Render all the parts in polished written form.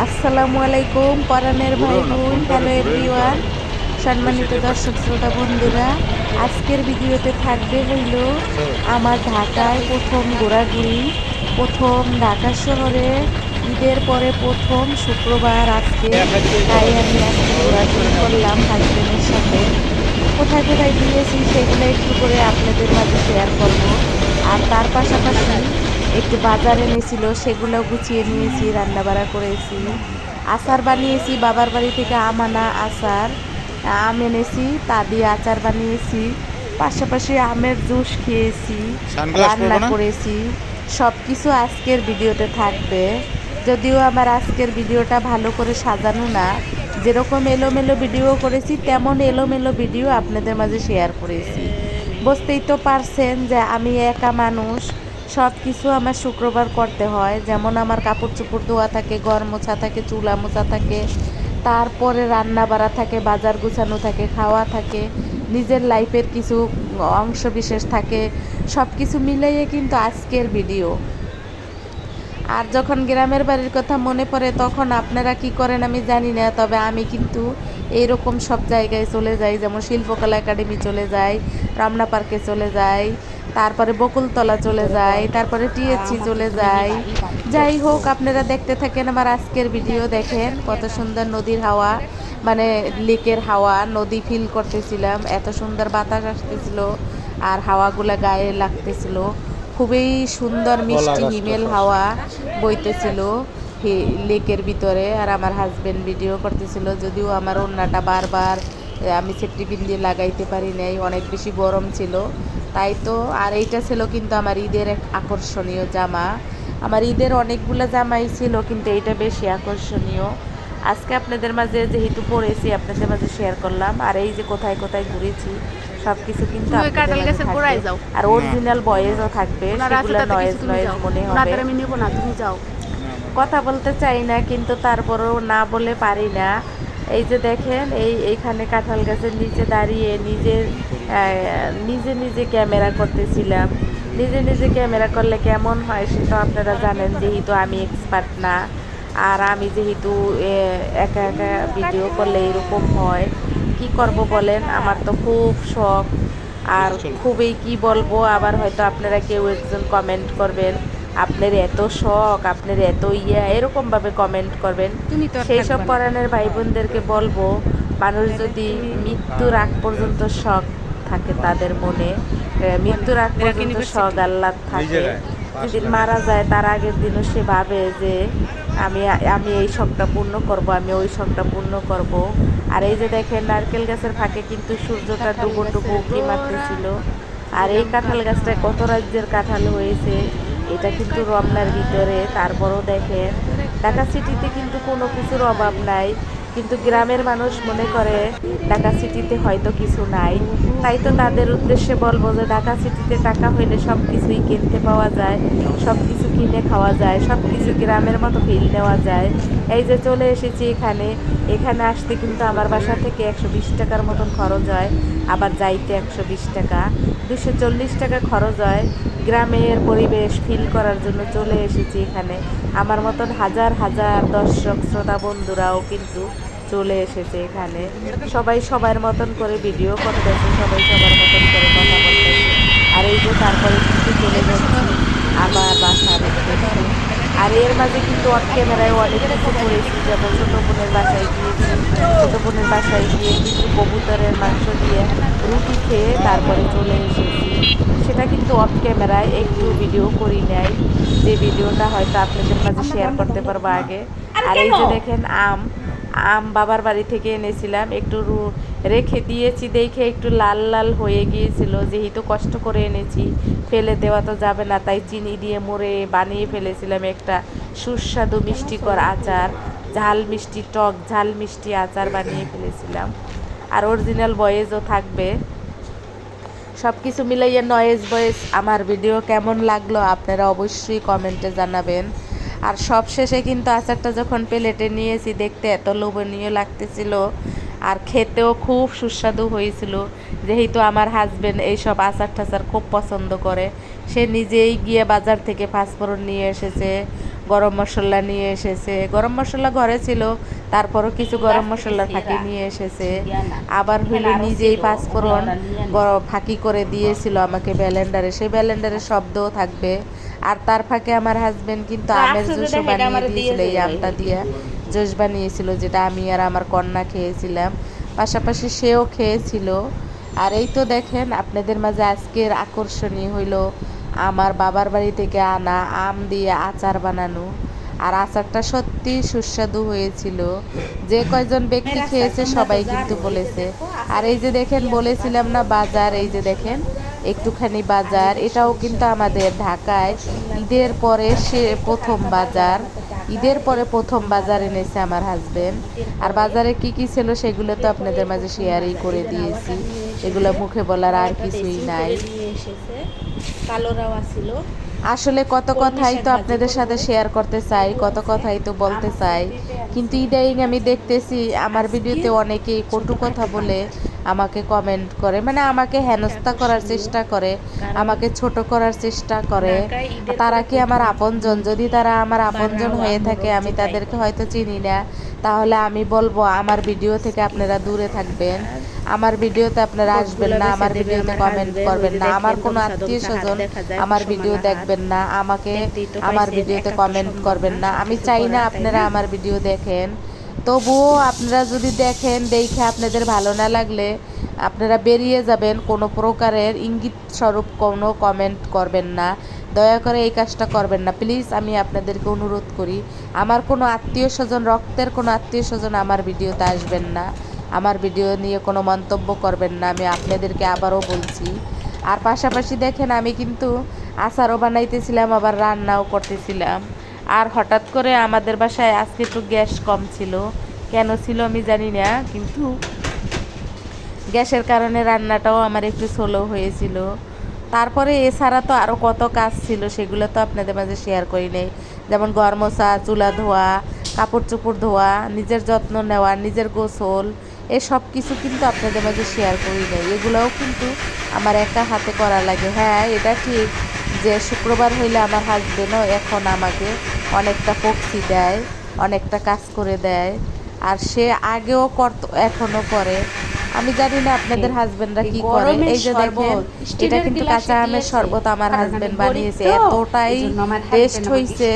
আসসালামু আলাইকুম পরাণের ভাই বোন, হ্যালো এভরিওয়ান, সম্মানিত দর্শক শ্রোতা বন্ধুরা। আজকের ভিডিওতে থাকবে হইল আমার ঢাকায় প্রথম ঘোরাঘুরি, প্রথম ঢাকা শহরে ঈদের পরে প্রথম শুক্রবার আজকে। তাই আমি আজকে ঘোরাঘুরি করলাম হাজবেন্ডের সাথে। কোথায় কোথায় গিয়েছি সেগুলো একটু করে আপনাদের মাঝে শেয়ার করব। আর তার পাশাপাশি একটু বাজার এনেছিল, সেগুলো গুছিয়ে নিয়েছি, রান্নাবাড়া করেছি, আচার বানিয়েছি। বাবার বাড়ি থেকে আম আনা আচার, আম এনেছি, তা দিয়ে আচার বানিয়েছি। পাশাপাশি আমের জুস খেয়েছি, রান্না করেছি। সব কিছু আজকের ভিডিওতে থাকবে। যদিও আমার আজকের ভিডিওটা ভালো করে সাজানো না, যেরকম এলোমেলো ভিডিও করেছি তেমন এলোমেলো ভিডিও আপনাদের মাঝে শেয়ার করেছি। বুঝতেই তো পারছেন যে আমি একা মানুষ, সব কিছু আমার শুক্রবার করতে হয়। যেমন আমার কাপড় চোপড় ধোয়া থাকে, ঘর মোছা থাকে, চুলা মোছা থাকে, তারপরে রান্না বাড়া থাকে, বাজার গুছানো থাকে, খাওয়া থাকে, নিজের লাইফের কিছু অংশ বিশেষ থাকে। সব কিছু মিলিয়ে কিন্তু আজকের ভিডিও। আর যখন গ্রামের বাড়ির কথা মনে পড়ে তখন আপনারা কি করেন আমি জানি না, তবে আমি কিন্তু এইরকম সব জায়গায় চলে যাই। যেমন শিল্পকলা একাডেমি চলে যাই, রমনা পার্কে চলে যাই, তারপরে বকুলতলা চলে যাই, তারপরে টিএসসি চলে যাই। যাই হোক, আপনারা দেখতে থাকেন আমার আজকের ভিডিও। দেখেন কত সুন্দর নদীর হাওয়া, মানে লেকের হাওয়া, নদী ফিল করতেছিলাম। এত সুন্দর বাতাস আসতেছিল আর হাওয়াগুলা গায়ে লাগতেছিল। খুবই সুন্দর মিষ্টি হিমেল হাওয়া বইতেছিল লেকের ভিতরে। আর আমার হাজবেন্ড ভিডিও করতেছিল, যদিও আমার ওড়নাটা বারবার আমি সেফটি পিন দিয়ে লাগাইতে পারি নাই, অনেক বেশি গরম ছিল তাই তো। আর এইটা ছিল কিন্তু আমার ঈদের এক আকর্ষণীয় জামা। আমার ঈদের অনেকগুলো জামাই ছিল, কিন্তু এইটা বেশি আকর্ষণীয়। আজকে আপনাদের মাঝে যেহেতু পড়েছি আপনাদের মাঝে শেয়ার করলাম। আর এই যে কোথায় কোথায় ঘুরেছি সব কিছু কিন্তু আপনাদের মাঝে থাকবে। আর অরিজিনাল ভয়েসও থাকবে, সেগুলো নয়েজ নয়েজ মনে হবে। তুমি যাও। কথা বলতে চাই না, কিন্তু তারপরেও না বলে পারি না। এই যে দেখেন, এইখানে কাঁঠাল গাছের নিচে দাঁড়িয়ে নিজে নিজে ক্যামেরা করতেছিলাম। নিজে নিজে ক্যামেরা করলে কেমন হয় সেটা আপনারা জানেন, যেহেতু আমি এক্সপার্ট না। আর আমি যেহেতু একা একা ভিডিও করলে এরকম হয়, কি করব বলেন। আমার তো খুব শখ, আর খুবই কি বলবো। আবার হয়তো আপনারা কেউ একজন কমেন্ট করবেন, আপনার এত শখ, আপনার এত এরকমভাবে কমেন্ট করবেন। সেই সব পরাণের ভাই বোনদেরকে বলবো, মানুষ যদি মৃত্যুর আগ পর্যন্ত শখ থাকে তাদের মনে, মৃত্যুর আগ পর্যন্ত শখ আল্লাহ থাকে, যেদিন মারা যায় তার আগের দিনও সে ভাবে যে আমি আমি এই শখটা পূর্ণ করব, আমি ওই শখটা পূর্ণ করব। আর এই যে দেখেন, নারকেল গাছের ফাঁকে কিন্তু সূর্যটা ডুবো ডুবো উঁকি মারতেছিল। আর এই কাঁঠাল গাছটায় কত রাজ্যের কাঁঠাল হয়েছে, এটা কিন্তু রমনার ভিতরে। তারপরও দেখেন, ঢাকা সিটিতে কিন্তু কোনো কিছুর অভাব নাই, কিন্তু গ্রামের মানুষ মনে করে ঢাকা সিটিতে হয়তো কিছু নাই। তাই তো তাদের উদ্দেশ্যে বলবো যে ঢাকা সিটিতে টাকা হইলে সব কিছুই কিনতে পাওয়া যায়, সব কিছু কিনে খাওয়া যায়, সব কিছু গ্রামের মতো ফিল নেওয়া যায়। এই যে চলে এসেছি এখানে, এখানে আসতে কিন্তু আমার বাসা থেকে 120 টাকার মতন খরচ হয়, আবার যাইতে 120 টাকা, 240 টাকা খরচ হয়। গ্রামের পরিবেশ ফিল করার জন্য চলে এসেছি এখানে। আমার মতন হাজার হাজার দর্শক শ্রোতা বন্ধুরাও কিন্তু চলে এসেছে এখানে। সবাই সবার মতন করে ভিডিও করতেছে, সবাই সবার মতন করে কথা বলতেছে। আর এই যে তারপরে কিন্তু চলে যাচ্ছি আমার বাসার উদ্দেশ্যে। আর এর মাঝে কিন্তু অন ক্যামেরায় অনেক কিছু করেছি, যেমন ছোটো বোনের বাসায় গিয়েছি। ছোটো বোনের বাসায় গিয়ে কিন্তু কবুতরের মাংস দিয়ে রুটি খেয়ে তারপরে চলে এসেছি। সেটা কিন্তু অফ ক্যামেরায় একটু ভিডিও করি নাই, যে ভিডিওটা হয়তো আপনাদের মাঝে শেয়ার করতে পারবো আগে। আর এই যে দেখেন, আম আম বাবার বাড়ি থেকে এনেছিলাম, একটু রেখে দিয়েছি, দেখে একটু লাল লাল হয়ে গিয়েছিল। যেহেতু কষ্ট করে এনেছি, ফেলে দেওয়া তো যাবে না, তাই চিনি দিয়ে মুড়ে বানিয়ে ফেলেছিলাম একটা সুস্বাদু মিষ্টিকর আচার। ঝাল মিষ্টি, টক ঝাল মিষ্টি আচার বানিয়ে ফেলেছিলাম। আর অরিজিনাল ভয়েসও থাকবে। সব কিছু মিলাইয়ে নয়েজ ভয়েস আমার ভিডিও কেমন লাগলো আপনারা অবশ্যই কমেন্টে জানাবেন। আর সব শেষে কিন্তু আচারটা যখন প্লেটে নিয়েছি, দেখতে এত লোভনীয় লাগতেছিল, আর খেতেও খুব সুস্বাদু হয়েছিল। যেহেতু আমার হাজবেন্ড এইসব আচার টাচার খুব পছন্দ করে, সে নিজেই গিয়ে বাজার থেকে পাঁচফোড়ন নিয়ে এসেছে, গরম মশলা নিয়ে এসেছে। গরম মশলা ঘরে ছিল, তারপরও কিছু গরম মশলা ফাঁকি নিয়ে এসেছে। আবার হইলো নিজেই পাঁচফোড়ন ফাঁকি করে দিয়েছিল আমাকে ব্লেন্ডারে, সেই ব্লেন্ডারের শব্দও থাকবে। আর তার ফাঁকে আমার হাজবেন্ড কিন্তু আমের জুসও বানিয়ে দিয়েছিল, এই আমটা দিয়ে জুস বানিয়েছিল, যেটা আমি আর আমার কন্যা খেয়েছিলাম, পাশাপাশি সেও খেয়েছিল। আর এই তো দেখেন আপনাদের মাঝে আজকের আকর্ষণীয় হইল আমার বাবার বাড়ি থেকে আনা আম দিয়ে আচার বানানো। আর আচারটা সত্যি সুস্বাদু হয়েছিল, যে কয়জন ব্যক্তি খেয়েছে সবাই কিন্তু বলেছে। আর এই যে দেখেন বলেছিলাম না বাজার, এই যে দেখেন একটুখানি বাজার, এটাও কিন্তু আমাদের ঢাকায় ঈদের পরে সে প্রথম বাজার, ঈদের পরে প্রথম বাজার এনেছে আমার হাজবেন্ড। আর বাজারে কি কি ছিল সেগুলো তো আপনাদের মাঝে শেয়ারই করে দিয়েছি, এগুলো মুখে বলার আর কিছুই নাই। আসলে কত কথাই তো আপনাদের সাথে শেয়ার করতে চাই, কত কথাই তো বলতে চাই, কিন্তু ইদাইং আমি দেখতেছি আমার ভিডিওতে অনেকেই কটু কথা বলে আমাকে কমেন্ট করে, মানে আমাকে হেনস্থা করার চেষ্টা করে, আমাকে ছোট করার চেষ্টা করে। তারা কি আমার আপনজন? যদি তারা আমার আপনজন হয়ে থাকে, আমি তাদেরকে হয়তো চিনি না, তাহলে আমি বলবো আমার ভিডিও থেকে আপনারা দূরে থাকবেন, আমার ভিডিওতে আপনারা আসবেন না, আমার ভিডিওতে কমেন্ট করবেন না, আমার কোনো আত্মীয় স্বজন আমার ভিডিও দেখবেন না, আমাকে আমার ভিডিওতে কমেন্ট করবেন না। আমি চাই না আপনারা আমার ভিডিও দেখেন, তবুও আপনারা যদি দেখেন, দেখে আপনাদের ভালো না লাগলে আপনারা বেরিয়ে যাবেন, কোনো প্রকারের ইঙ্গিত স্বরূপ কোনো কমেন্ট করবেন না, দয়া করে এই কাজটা করবেন না প্লিজ। আমি আপনাদেরকে অনুরোধ করি, আমার কোনো আত্মীয় স্বজন, রক্তের কোনো আত্মীয় স্বজন আমার ভিডিওতে আসবেন না, আমার ভিডিও নিয়ে কোনো মন্তব্য করবেন না, আমি আপনাদেরকে আবারও বলছি। আর পাশাপাশি দেখেন আমি কিন্তু আচারও বানাইতেছিলাম, আবার রান্নাও করতেছিলাম। আর হঠাৎ করে আমাদের বাসায় আজকে একটু গ্যাস কম ছিল, কেন ছিল আমি জানি না, কিন্তু গ্যাসের কারণে রান্নাটাও আমার একটু স্লো হয়েছিল। তারপরে এছাড়া তো আরও কত কাজ ছিল, সেগুলো তো আপনাদের মাঝে শেয়ার করি নাই, যেমন ঘর মোছা, চুলা ধোয়া, কাপড় চোপড় ধোয়া, নিজের যত্ন নেওয়া, নিজের গোসল, এসব কিছু কিন্তু আপনাদের মাঝে শেয়ার করি নাই, এগুলোও কিন্তু আমার একা হাতে করা লাগে। হ্যাঁ, এটা ঠিক যে শুক্রবার হইলে আমার হাজবেন্ডও এখন আমাকে অনেকটা পক্সি দেয়, অনেকটা কাজ করে দেয়, আর সে আগেও করতো এখনও করে। আমি জানি না আপনাদের হাজবেন্ডরা কি করে। এই যে দেখেন এটা কিন্তু কাঁচা আমের শরবত আমার হাজবেন্ড বানিয়েছে, এতটাই টেস্ট হয়েছে,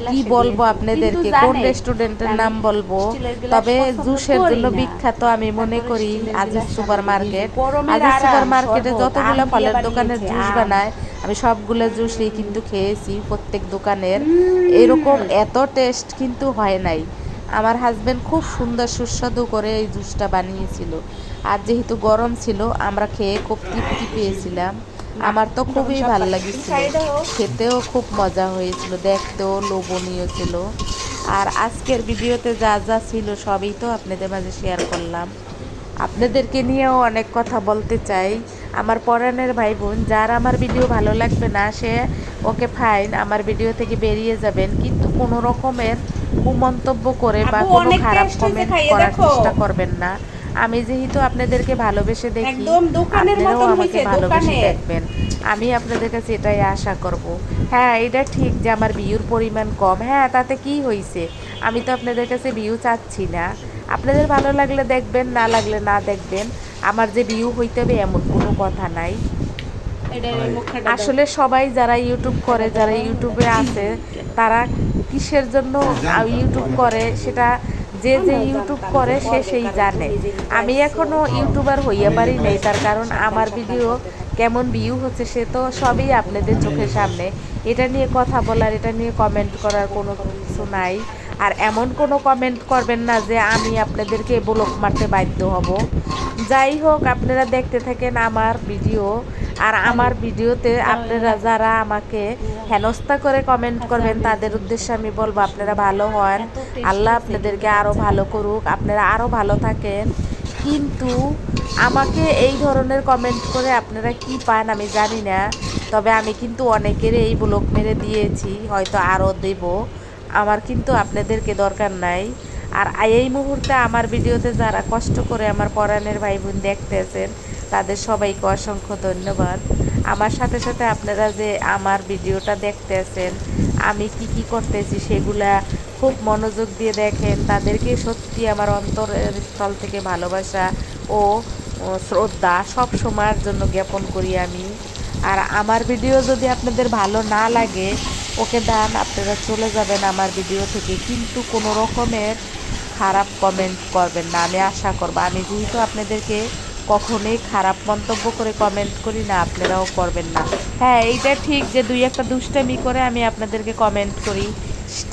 কি বলবো আপনাদেরকে, কোন রেস্টুরেন্টের নাম বলবো, তবে জুসের জন্য বিখ্যাত আমি মনে করি Aziz super market. Aziz super মার্কেটে যতগুলো ফলের দোকানের জুস বানায় আমি সবগুলো জুসই কিন্তু খেয়েছি, প্রত্যেক দোকানের এরকম এত টেস্ট কিন্তু হয় নাই। আমার হাজবেন্ড খুব সুন্দর সুস্বাদু করে এই জুসটা বানিয়েছিল, আর যেহেতু গরম ছিল আমরা খেয়ে খুব তৃপ্তি পেয়েছিলাম, আমার তো খুবই ভালো লাগছিল, খেতেও খুব মজা হয়েছিল, দেখতেও লোভনীয় ছিল। আর আজকের ভিডিওতে যা যা ছিল সবই তো আপনাদের মাঝে শেয়ার করলাম। আপনাদেরকে নিয়েও অনেক কথা বলতে চাই, আমার পরাণের ভাই বোন, যার আমার ভিডিও ভালো লাগবে না সে ওকে ফাইন, আমার ভিডিও থেকে বেরিয়ে যাবেন, কিন্তু কোনো রকমের কুমন্তব্য করে বা কোনো খারাপ কমেন্ট করার চেষ্টা করবেন না। আমি যেহেতু আপনাদেরকে ভালোবেসে দেখি, আপনারাও আমাকে ভালোবেসে দেখবেন, আমি আপনাদের কাছে এটাই আশা করব। হ্যাঁ, এটা ঠিক যে আমার ভিউর পরিমাণ কম, হ্যাঁ তাতে কি হয়েছে, আমি তো আপনাদের কাছে ভিউ চাচ্ছি না, আপনাদের ভালো লাগলে দেখবেন, না লাগলে না দেখবেন, আমার যে ভিউ হইতে হবে এমন কোনো কথা নাই। আসলে সবাই যারা ইউটিউব করে, যারা ইউটিউবে আছে, তারা কিসের জন্য ইউটিউব করে সেটা যে যে ইউটিউব করে সে সেই জানে। আমি এখনও ইউটিউবার হইয়া পারি নাই, তার কারণ আমার ভিডিও কেমন ভিউ হচ্ছে সে তো সবই আপনাদের চোখের সামনে, এটা নিয়ে কথা বলার, এটা নিয়ে কমেন্ট করার কোনো কিছু নাই। আর এমন কোনো কমেন্ট করবেন না যে আমি আপনাদেরকে ব্লক মারতে বাধ্য হব। যাই হোক, আপনারা দেখতে থাকেন আমার ভিডিও, আর আমার ভিডিওতে আপনারা যারা আমাকে হেনস্থা করে কমেন্ট করবেন তাদের উদ্দেশ্যে আমি বলবো আপনারা ভালো হন, আল্লাহ আপনাদেরকে আরও ভালো করুক, আপনারা আরও ভালো থাকেন। কিন্তু আমাকে এই ধরনের কমেন্ট করে আপনারা কি পান আমি জানি না, তবে আমি কিন্তু অনেকের এই ব্লক মেরে দিয়েছি, হয়তো আরও দেব, আমার কিন্তু আপনাদেরকে দরকার নাই। আর এই মুহূর্তে আমার ভিডিওতে যারা কষ্ট করে আমার পরাণের ভাই বোন দেখতেছেন তাদের সবাইকে অসংখ্য ধন্যবাদ। আমার সাথে সাথে আপনারা যে আমার ভিডিওটা দেখতেছেন, আমি কি কি করতেছি সেগুলা খুব মনোযোগ দিয়ে দেখেন, তাদেরকে সত্যি আমার অন্তরের স্থল থেকে ভালোবাসা ও শ্রদ্ধা সব সময়ের জন্য জ্ঞাপন করি আমি। আর আমার ভিডিও যদি আপনাদের ভালো না লাগে, ওকে দান, আপনারা চলে যাবেন আমার ভিডিও থেকে, কিন্তু কোনো রকমের খারাপ কমেন্ট করবেন না, আমি আশা করব। আমি যেহেতু আপনাদেরকে কখনোই খারাপ মন্তব্য করে কমেন্ট করি না, আপনারাও করবেন না। হ্যাঁ, এইটা ঠিক যে দুই একটা দুষ্টামি করে আমি আপনাদেরকে কমেন্ট করি,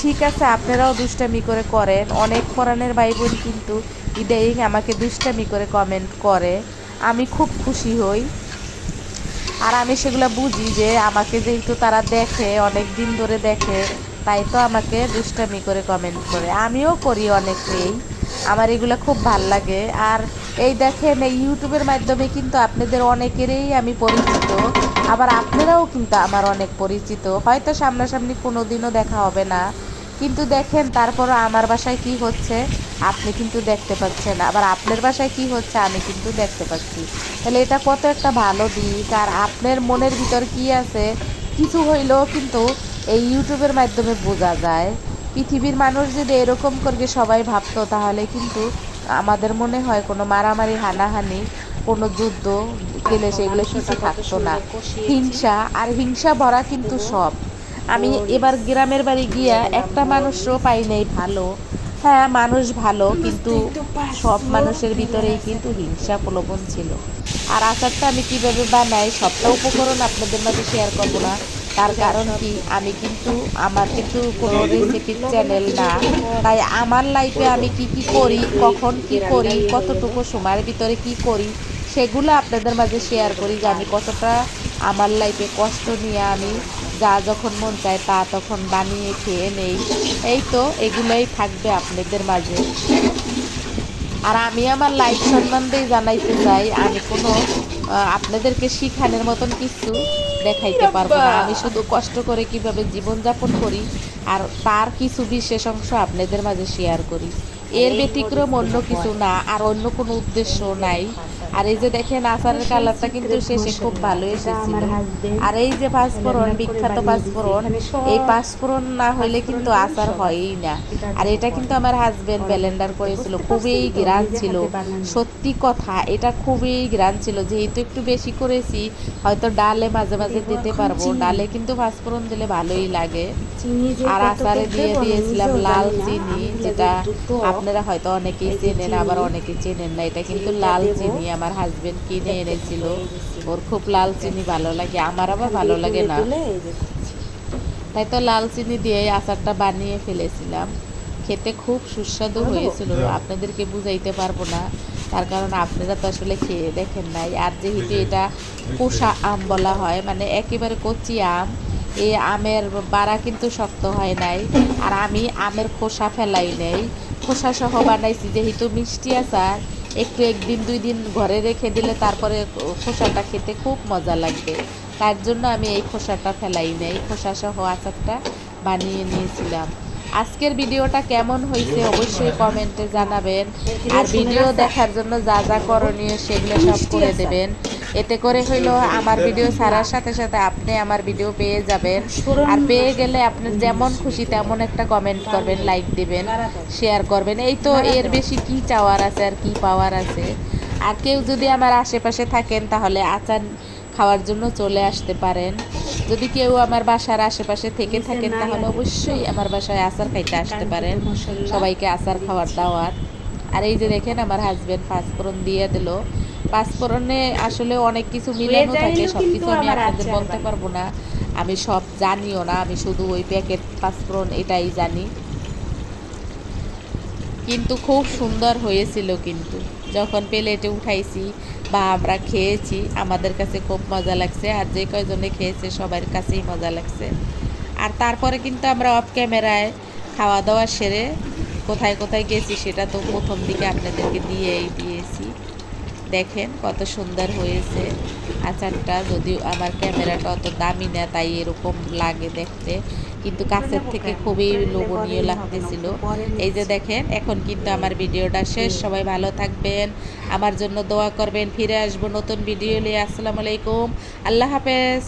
ঠিক আছে, আপনারাও দুষ্টামি করে করেন। অনেক পরাণের ভাই বোন কিন্তু ইদাইং আমাকে দুষ্টামি করে কমেন্ট করে, আমি খুব খুশি হই। আর আমি সেগুলো বুঝি যে আমাকে যেহেতু তারা দেখে, অনেক দিন ধরে দেখে, তাই তো আমাকে দুষ্টামি করে কমেন্ট করে। আমিও করি অনেকেই, আমার এগুলো খুব ভাল লাগে। আর এই দেখেন, এই ইউটিউবের মাধ্যমে কিন্তু আপনাদের অনেকেরই আমি পরিচিত, আবার আপনারাও কিন্তু আমার অনেক পরিচিত। হয়তো সামনাসামনি কোনো দিনও দেখা হবে না, কিন্তু দেখেন তারপরও আমার বাসায় কি হচ্ছে আপনি কিন্তু দেখতে পাচ্ছেন, আবার আপনার বাসায় কি হচ্ছে আমি কিন্তু দেখতে পাচ্ছি। তাহলে এটা কত একটা ভালো দিক। আর আপনার মনের ভিতর কি আছে কিছু হইলেও কিন্তু এই ইউটিউবের মাধ্যমে বোঝা যায়। পৃথিবীর মানুষ যদি এরকম করে সবাই ভাবতো, তাহলে কিন্তু আমাদের মনে হয় কোনো মারামারি, হানাহানি, কোনো যুদ্ধ গেলে সেগুলো কিছু থাকতো না। হিংসা আর হিংসা ভরা কিন্তু সব। আমি এবার গ্রামের বাড়ি গিয়া একটা মানুষও পাই নাই ভালো। হ্যাঁ, মানুষ ভালো, কিন্তু সব মানুষের ভিতরেই কিন্তু হিংসা প্রলোভন ছিল। আর আচারটা আমি কিভাবে বানাই সবটা উপকরণ আপনাদের মাঝে শেয়ার করব না, তার কারণ কি, আমি কিন্তু আমার কিন্তু কোনো রেসিপির চ্যানেল না, তাই আমার লাইফে আমি কি কি করি, কখন কি করি, কতটুকু সময়ের ভিতরে কি করি, সেগুলো আপনাদের মাঝে শেয়ার করি, যে আমি কতটা আমার লাইফে কষ্ট নিয়ে আমি যা যখন মন চায় তা তখন বানিয়ে খেয়ে নেই। এই তো এগুলাই থাকবে আপনাদের মাঝে। আর আমি আমার লাইফ সম্বন্ধেই জানাইতে চাই, আমি কোনো আপনাদেরকে শিখানোর মতন কিছু দেখাইতে পারবো না। আমি শুধু কষ্ট করে কিভাবে জীবনযাপন করি আর তার কিছু বিশেষ অংশ আপনাদের মাঝে শেয়ার করি, এর ব্যতিক্রম অন্য কিছু না, আর অন্য কোনো উদ্দেশ্য নাই। আর এই যে দেখেন আচারের কালারটা কিন্তু শেষে খুব ভালো এসেছিল। আর এই যে পাঁচফোড়ন, বিখ্যাত পাঁচফোড়ন, এই পাঁচফোড়ন না হইলে কিন্তু আচার হয়ই না। আর এটা কিন্তু আমার হাজবেন্ড ব্লেন্ডার করেছিল, খুবই গ্রান ছিল, সত্যি কথা, এটা খুবই গ্রান ছিল। যেহেতু একটু বেশি করেছি, হয়তো ডালে মাঝে মাঝে দিতে পারবো, ডালে কিন্তু পাঁচফোড়ন দিলে ভালোই লাগে। আর আচারে দিয়ে দিয়েছিলাম লাল চিনি, যেটা আপনারা হয়তো অনেকেই চেনেন, আবার অনেকে চেনেন না। এটা কিন্তু লাল চিনি আমার হাজবেন্ড কিনে এনেছিল, ওর খুব লাল চিনি ভালো লাগে, আমার আবার ভালো লাগে না, তাই তো লাল চিনি দিয়ে আচারটা বানিয়ে ফেলেছিলাম। খেতে খুব সুস্বাদু হয়েছিল, আপনাদেরকে বুঝাইতে পারবো না, তার কারণ আপনারা তো আসলে খেয়ে দেখেন নাই। আর যেহেতু এটা কোষা আম বলা হয়, মানে একেবারে কচি আম, এই আমের বাড়া কিন্তু শক্ত হয় নাই, আর আমি আমের খোসা ফেলাই নেই, খোসা সহ বানাইছি। যেহেতু মিষ্টি আচার একটু একদিন দুই দিন ঘরে রেখে দিলে তারপরে খোসাটা খেতে খুব মজা লাগবে, তার জন্য আমি এই খোসাটা ফেলাই নেই, খোসা সহ আচারটা বানিয়ে নিয়েছিলাম। আজকের ভিডিওটা কেমন হয়েছে অবশ্যই কমেন্টে জানাবেন। আর ভিডিও দেখার জন্য যা যা করণীয় সেগুলো সব করে দেবেন, এতে করে হইলো আমার ভিডিও ছাড়ার সাথে সাথে আপনি আমার ভিডিও পেয়ে যাবেন। আর পেয়ে গেলে আপনার যেমন খুশি তেমন একটা কমেন্ট করবেন, লাইক দিবেন, শেয়ার করবেন, এই তো, এর বেশি কি চাওয়ার আছে আর কি পাওয়ার আছে। আর কেউ যদি আমার আশেপাশে থাকেন তাহলে আচার খাওয়ার জন্য চলে আসতে পারেন। যদি কেউ আমার বাসার আশেপাশে থেকে থাকেন তাহলে অবশ্যই আমার বাসায় আচার খাইতে আসতে পারেন, সবাইকে আচার খাওয়ার দাওয়াত। আর এই যে দেখেন আমার হাজবেন্ড পাঁচফোড়ন দিয়ে দিল। পাঁচফোড়নে আসলে অনেক কিছু মিলানো থাকে, সব কিছু আমি আপনাদের বলতে পারবো না, আমি সব জানিও না, আমি শুধু ওই প্যাকেট পাঁচফোড়ন এটাই জানি। কিন্তু খুব সুন্দর হয়েছিল, কিন্তু যখন প্লেটে উঠাইছি বা আমরা খেয়েছি আমাদের কাছে খুব মজা লাগছে, আর যে কয়জনে খেয়েছে সবার কাছেই মজা লাগছে। আর তারপরে কিন্তু আমরা অফ ক্যামেরায় খাওয়া দাওয়া সেরে কোথায় কোথায় গেছি সেটা তো প্রথম দিকে আপনাদেরকে দিয়েছি। দেখেন কত সুন্দর হয়েছে আচারটা। যদিও আমার ক্যামেরাটা অত দামি না, তাই এরকম লাগে দেখতে, কিন্তু কাছের থেকে খুবই লোভনীয় লাগতেছিল। এই যে দেখেন, এখন কিন্তু আমার ভিডিওটা শেষ। সবাই ভালো থাকবেন, আমার জন্য দোয়া করবেন। ফিরে আসবো নতুন ভিডিও নিয়ে। আসসালামু আলাইকুম, আল্লাহ হাফেজ।